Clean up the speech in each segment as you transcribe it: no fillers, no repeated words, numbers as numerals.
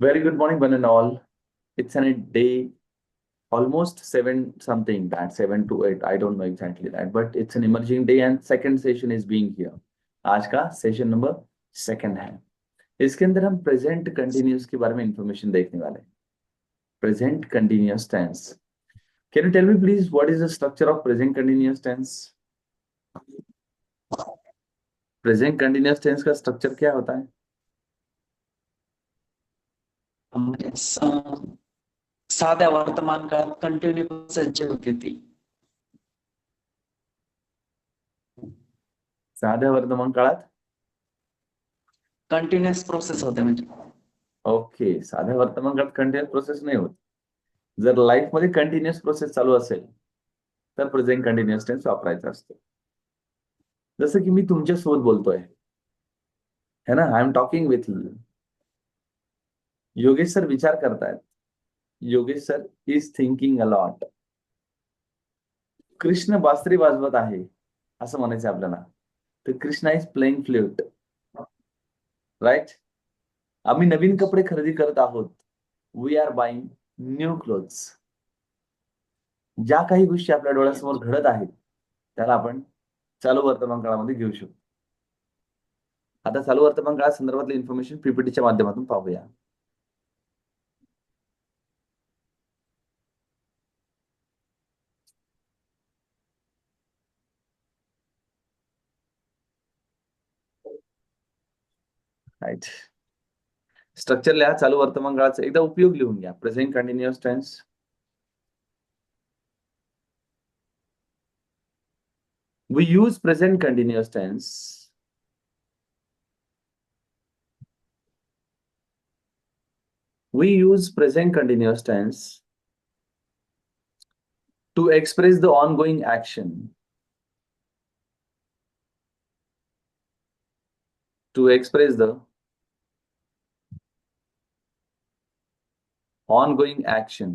Very good morning, one and all. It's a day almost seven something that 7 to 8. I don't know exactly that, but it's an emerging day and second session is being here. आज का session number second है. इसके अंदर हम present continuous के बारे में information देखने वाले हैं. Present continuous tense. Can you tell me please what is the structure of present continuous tense? Present continuous tense का स्ट्रक्चर क्या होता है? साध्या वर्तमान काळात कंटिन्यू प्रोसेस जी होती ती साध्या वर्तमान काळात कंटिन्युअस प्रोसेस होते. म्हणजे ओके, साध्या वर्तमान काळात कंटिन्यूस प्रोसेस नाही होत. जर लाईफ मध्ये कंटिन्युअस प्रोसेस चालू असेल तर प्रेझेंट कंटिन्युअस टेन्स वापरायचा असतो. जसं की मी तुमच्यासोबत बोलतोय है ना, I am talking with you. Yogesh sir विचार करतायत. Yogesh sir is thinking a lot. Krishna बासरी वाजवत आहे असं म्हणायचं आपल्याला, तर Krishna is playing flute. Right. आम्ही नवीन कपडे खरेदी करत आहोत. We are buying new clothes. ज्या काही गोष्टी आपल्या डोळ्यासमोर घडत आहेत त्याला आपण चालू वर्तमान काळामध्ये घेऊ शकतो. आता चालू वर्तमान काळा संदर्भातली इन्फॉर्मेशन पीपीटीच्या माध्यमातून पाहूया. राईट. स्ट्रक्चर लिहा. चालू वर्तमान काळाचा एकदा उपयोग लिहून घ्या. Present continuous tense. We use present continuous tense to express the ongoing action. To express the ongoing action.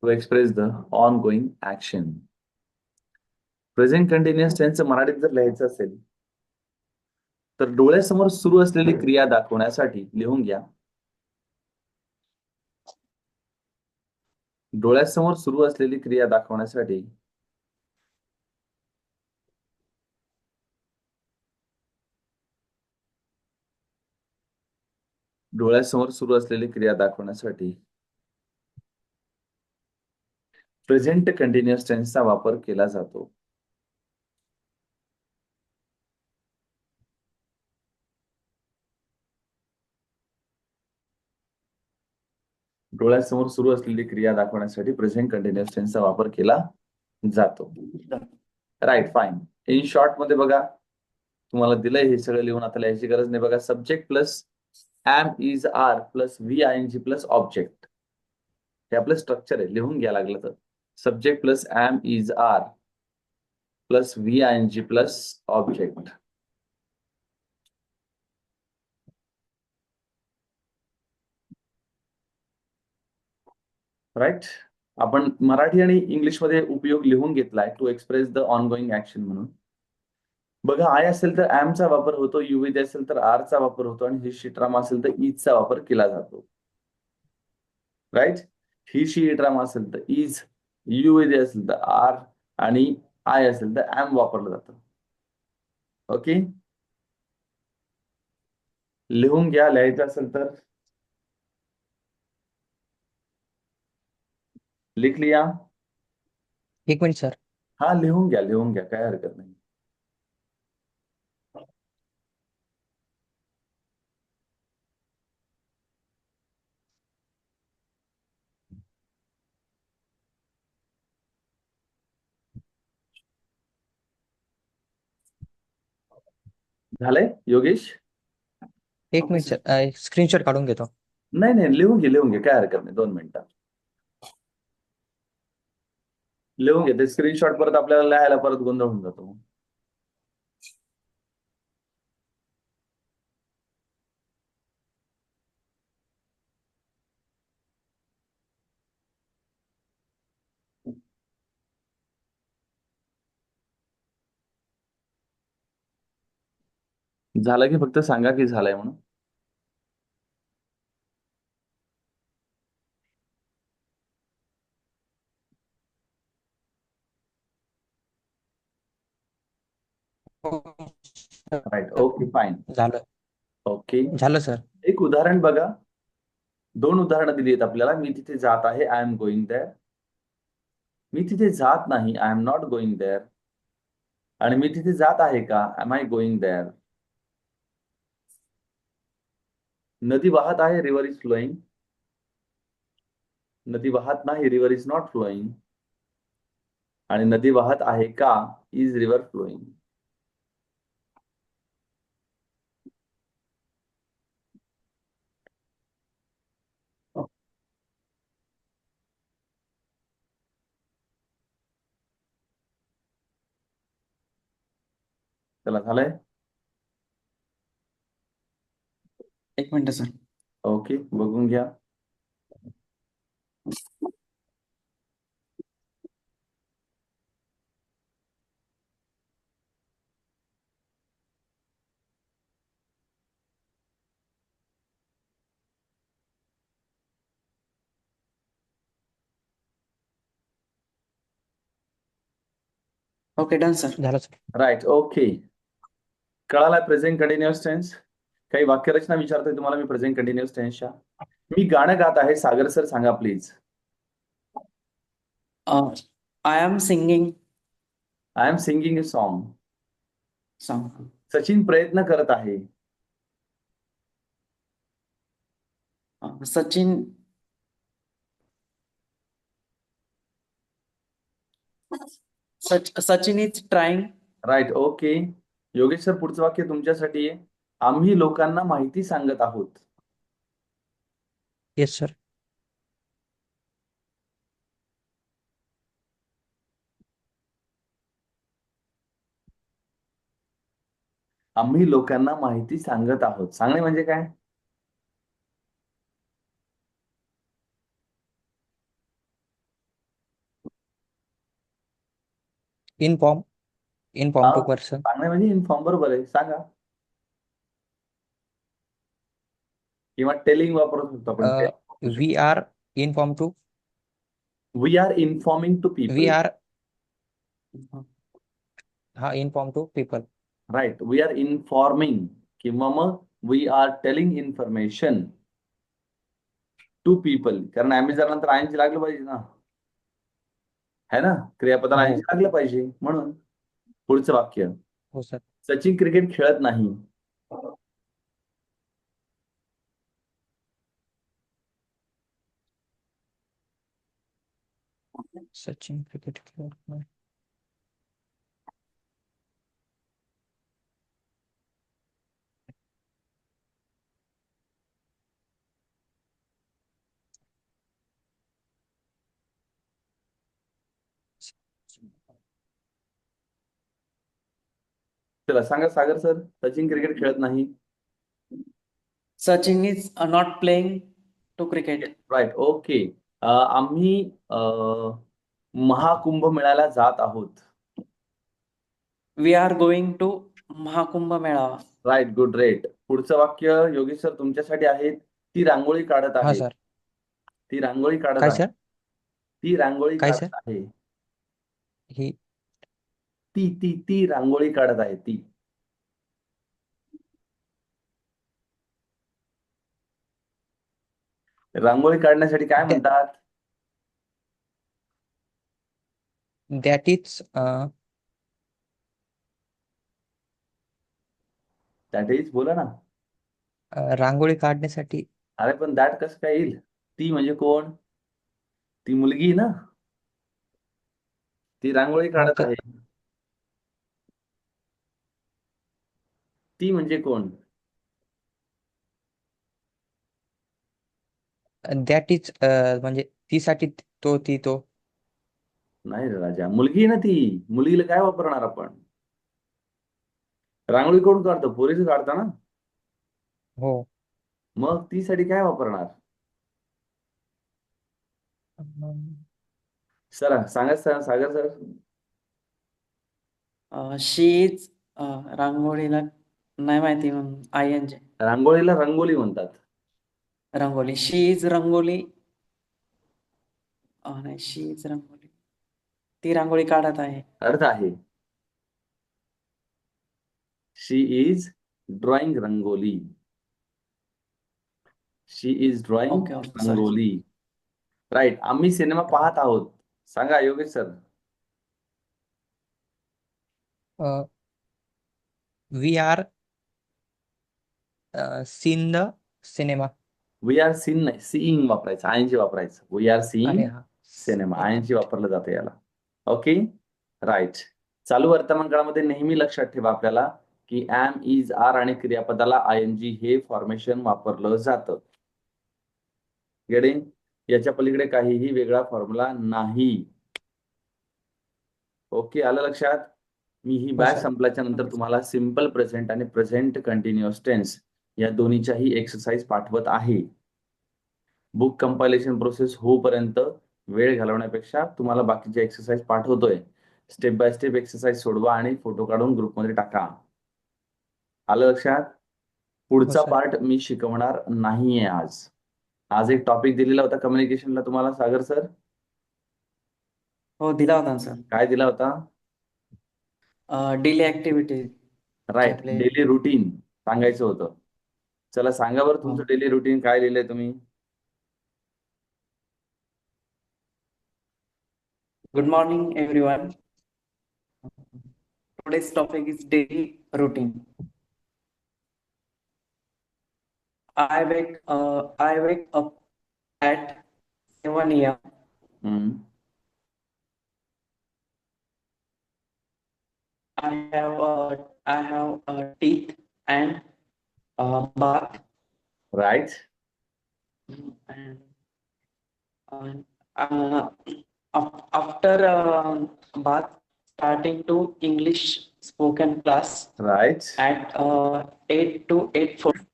To express the ongoing action. Present continuous tense मराठीत जर लिहायचं असेल तर डोळ्यासमोर सुरू असलेली क्रिया दाखवण्यासाठी लिहून घ्या. डोळ्यासमोर सुरू असलेली क्रिया दाखवण्यासाठी डोळ्यासमोर सुरू असलेली क्रिया दाखवण्यासाठी प्रेझेंट कंटिन्युअस टेन्सचा वापर केला जातो. डोळ्यासमोर सुरू असलेली क्रिया दाखवण्यासाठी प्रेझेंट कंटिन्युअस टेन्सचा वापर केला जातो. राईट. फाईन. इन शॉर्ट मध्ये बघा, तुम्हाला दिलंय हे सगळं लिहून, आता लिहायची गरज नाही. बघा, subject plus am is are plus V I N G plus object. हे आपलं स्ट्रक्चर आहे. लिहून घ्या लागलं तर. Subject plus am is are plus V I N G plus object. Right. आपण मराठी आणि इंग्लिश मध्ये उपयोग लिहून घेतलाय. To express the ongoing action म्हणून. बघा, आय असेल तर एमचा वापर होतो, युविध असेल तर आरचा वापर होतो आणि ही शीट्रामा असेल तर इजचा वापर केला जातो. राईट. ही शीट्रामा असेल तर इज, युविध असेल तर आर आणि आय असेल तर एम वापरलं जातं. ओके. लिहून घ्या. लिहायचं असेल तर लिख लिया. एक मिनिट सर. हा, लिहून घ्या. लिहून घ्या, काय हरकत नाही. झालंय योगेश? एक मिनिट सर, स्क्रीनशॉट काढून घेतो. नाही नाही, लिहून घे. लिहून घे, काय हरकत नाही. 2 मिनिटं लिहून घे. ते स्क्रीनशॉट परत आपल्याला लिहायला परत गोंधळ होऊन जातो. झालं की फक्त सांगा की झालंय म्हणून. Right, okay fine. झालं ओके, झालं सर. एक उदाहरण बघा. 2 उदाहरणं दिली आहेत आपल्याला. मी तिथे जात आहे, आय एम गोइंग देअर. मी तिथे जात नाही, I am not going there. आणि मी तिथे जात आहे का, एम आय गोइंग देअर. नदी वाहत आहे, रिव्हर इज फ्लोईंग. नदी वाहत नाही, रिव्हर इज नॉट फ्लोईंग. आणि नदी वाहत आहे का, इज रिव्हर फ्लोईंग. चला, झालंय. एक मिनिट सर. ओके, बघून घ्या. Okay done sir. झालं सर. Right, okay. कळाला प्रेझेंट कंटिन्युअस टेन्स. काही वाक्यरचना विचारतोय तुम्हाला मी प्रेझेंट कंटिन्युअस टेन्सच्या. मी गाणं गात आहे, सागर सर सांगा please. I am singing I am singing a song. Song. Sachin प्रयत्न करत आहे. Sachin Sachin is trying. Right, okay. Yogesh sir, पुढचं वाक्य तुमच्यासाठी आहे. आम्ही लोकांना माहिती सांगत आहोत. Yes sir. आम्ही लोकांना माहिती सांगत आहोत. सांगणे म्हणजे काय? इन्फॉर्म हा, टू पर्सन. सांगणे म्हणजे इन्फॉर्म, बरोबर आहे, सांगा. किंवा टेलिंग वापरू शकतो आपण. We are inform to. We are informing to we people. Are हा inform to people. Right, we are informing किंवा मग we are telling information to people. कारण अमेझॉन नंतर आयनची लागलं पाहिजे ना, है ना. क्रियापदाला हो आयनची लागलं पाहिजे म्हणून. पुढचं वाक्य. हो सर. सचिन क्रिकेट खेळत नाही. सचिन क्रिकेट खेळत नाही. चला सांगा सागर सर, सचिन क्रिकेट खेळत नाही. Sachin is not playing to cricket. Right, okay. आम्ही महाकुंभ मेळ्याला जात आहोत. We are going to Mahakumbh मेळावा. Right, good, great. पुढचं वाक्य योगेश सर तुमच्यासाठी आहे. ती रांगोळी काढत हा आहे. सर. ती रांगोळी काढत काय आहे. सर? ती रांगोळी काय सर? काढत आहे. ही ती रांगोळी काढत आहे. ती रांगोळी काढण्यासाठी काय म्हणतात? दॅट इज दॅट इज, बोला ना. रांगोळी काढण्यासाठी. अरे पण दॅट कसं काय येईल? ती म्हणजे कोण? ती मुलगी ना. ती रांगोळी हो काढत तर आहे. ती म्हणजे कोण? दॅट इज म्हणजे ती साठी तो ती तो. नाही रे राजा, मुलगी ना ती. मुलीला काय वापरणार आपण? रांगोळी कोण काढतो? पोरीच काढता ना. हो. मग ती साठी काय वापरणार? सर सांगा sir, Sagar sir. She is रांगोळीला नाही माहिती मग ING. रांगोळीला रंगोली म्हणतात. रंगोली. She is rangoli. नाही, शी इज रंगोली. ती रांगोळी काढत आहे. अर्थ आहे she is drawing rangoli. She is drawing okay okay, sorry. Rangoli. Right. आम्ही सिनेमा पाहत आहोत. सांगा Yogesh sir. We are seen the cinema. We are seen नाही, सीइंग वापरायचं, आयएनजी वापरायचं. वी आर सीइंग अरे हा. Cinema, okay ING okay. वापरलं जातं याला. ओके. राईट. चालू वर्तमान काळामध्ये नेहमी लक्षात ठेवा आपल्याला की एम, इज, आर आणि क्रियापदाला आयएनजी हे फॉर्मेशन वापरलं जातं. गेडे, याच्या पलीकडे काहीही वेगळा फॉर्म्युला नाही. ओके, आलं लक्षात. मी ही हो बॅच सर. संपल्याच्या नंतर ओके सर. तुम्हाला सिम्पल प्रेझेंट आणि प्रेझेंट कंटिन्युअस टेन्स या दोन्हीच्याही एक्सरसाइज पाठवत आहे. बुक कंपायलेशन प्रोसेस होईपर्यंत वेळ घालवण्यापेक्षा तुम्हाला बाकीचे एक्सरसाइज पाठवतोय. स्टेप बाय स्टेप एक्सरसाइज सोडवा आणि फोटो काढून ग्रुपमध्ये टाका. आलं लक्षात. हो पुढचा सर. पार्ट मी शिकवणार नाहीये आज. आज एक टॉपिक दिलेला होता कम्युनिकेशनला तुम्हाला, सागर सर. हो, दिला होता ना सर. काय दिला होता? Daily activity. Right, daily routine सांगायचं होतं. चला सांगा बरं तुमचं डेली रुटीन काय लिहिलंय तुम्ही. Good morning, everyone. Today's topic is daily routine. I wake up at 7 a.m. हम्म. I have teeth and bath, right. and uh, after bath, starting to English spoken class right. at 8 to 8:40.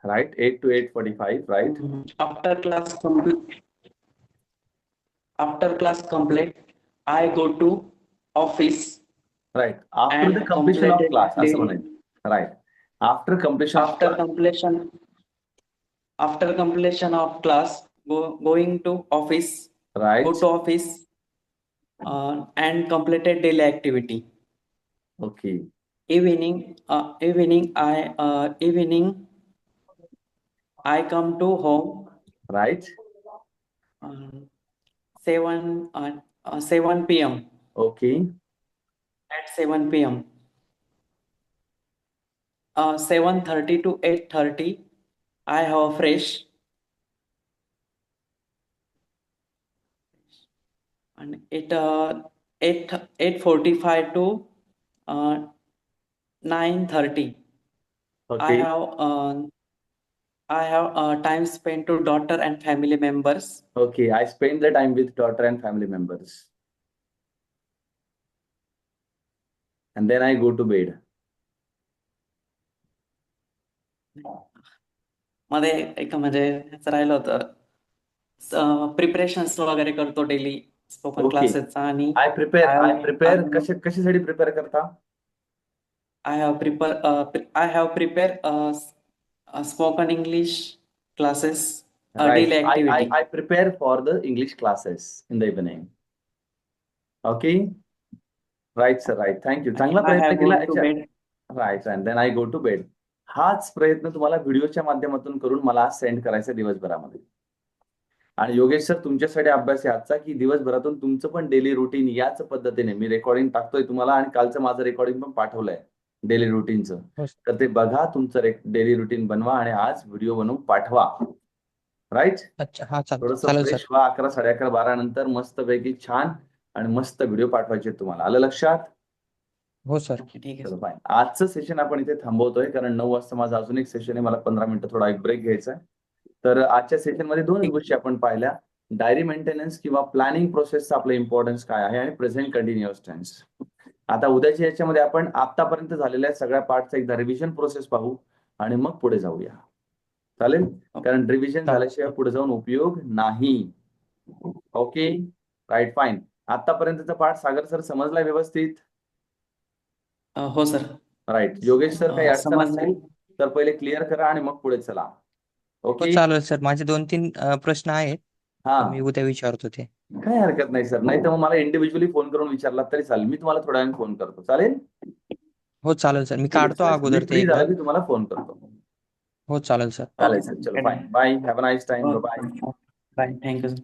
Right. 8 to 8:45. Right. After class complete, I go to office right. After the and completion of completed class असं daily. म्हणायचं. Right. After completion of After class. completion of class, going to office, right. go to office and completed daily activity. Okay. Evening, I come to home right. 7 p.m. Okay. At 7 p.m. 7:30 to 8:30, I have fresh, and it 8:45 to 9:30. Okay. I have time spent to daughter and family members. Okay, I spend the time with daughter and family members. And then I go to bed. मध्ये एक म्हणजे ह्याचं राहिलं होतं, preparations वगैरे करतो daily spoken Okay. क्लासेसचा, आणि I prepare कशासाठी प्रिपेअर करता? I have prepared spoken English classes, Right. daily activity. I prepare for the English classes in the evening. Okay. Right, sir. Right. Thank you. चांगला I प्रयत्न have केला gone to bed. राईट. And then I go to bed. हाच प्रयत्न तुम्हाला व्हिडिओच्या माध्यमातून करून मला सेंड करायचा दिवसभरामध्ये. आणि योगेश सर तुमच्यासाठी अभ्यास आहे आजचा की दिवसभरातून तुमचं पण डेली रुटीन याच पद्धतीने मी रेकॉर्डिंग टाकतोय तुम्हाला, आणि कालचं माझं रेकॉर्डिंग पण पाठवलंय डेली रुटीनचं. हो तर ते बघा, तुमचं डेली रुटीन बनवा आणि आज व्हिडिओ बनवून पाठवा. राईट. अच्छा. हा थोडस चालेल फ्रेश सर. व्हा. 11, 11:30, 12 नंतर मस्तपैकी छान आणि मस्त व्हिडिओ पाठवायचे तुम्हाला. आलं लक्षात. हो सर. ठीक आहे चलो बाय. आजचं सेशन आपण इथे थांबवतोय कारण 9 वाजता माझं अजून एक सेशन आहे. मला 15 मिनिटं थोडा एक ब्रेक घ्यायचा आहे. तर आजच्या सेशनमध्ये दोनच गोष्टी आपण पाहिल्या. डायरी मेंटेनन्स किंवा प्लॅनिंग प्रोसेसचा आपला इम्पॉर्टन्स काय आहे, आणि प्रेझेंट कंटिन्युअस टेन्स. आता उद्याच्या याच्यामध्ये आपण आतापर्यंत झालेल्या सगळ्या पार्टचा एकदा रिव्हिजन प्रोसेस पाहू आणि मग पुढे जाऊया. चालेल. कारण रिव्हिजन झाल्याशिवाय पुढे जाऊन उपयोग नाही. ओके. राईट. फाईन. आतापर्यंतचा पार्ट सागर सर समजलाय व्यवस्थित? हो सर. राईट. योगेश सर, काही अडचण समजलं. असेल तर पहिले क्लिअर करा आणि मग पुढे चला. हो ओके. चालेल सर, माझे 2-3 प्रश्न आहेत, हा, तर मी उद्या विचारतो ते. काही हरकत नाही सर. नाही तर मग मला इंडिव्हिज्युअली फोन करून विचारला तरी चालेल. मी तुम्हाला थोड्या वेळाने फोन करतो. चालेल? हो चालेल सर, मी ठीक आहे काढतो सर. मी अगोदर ते फ्री एकदा. झालं की तुम्हाला फोन करतो. हो चालेल सर. चालेल सर. चलो, fine. Bye. Have a nice time. Okay. Bye. Bye. Thank you.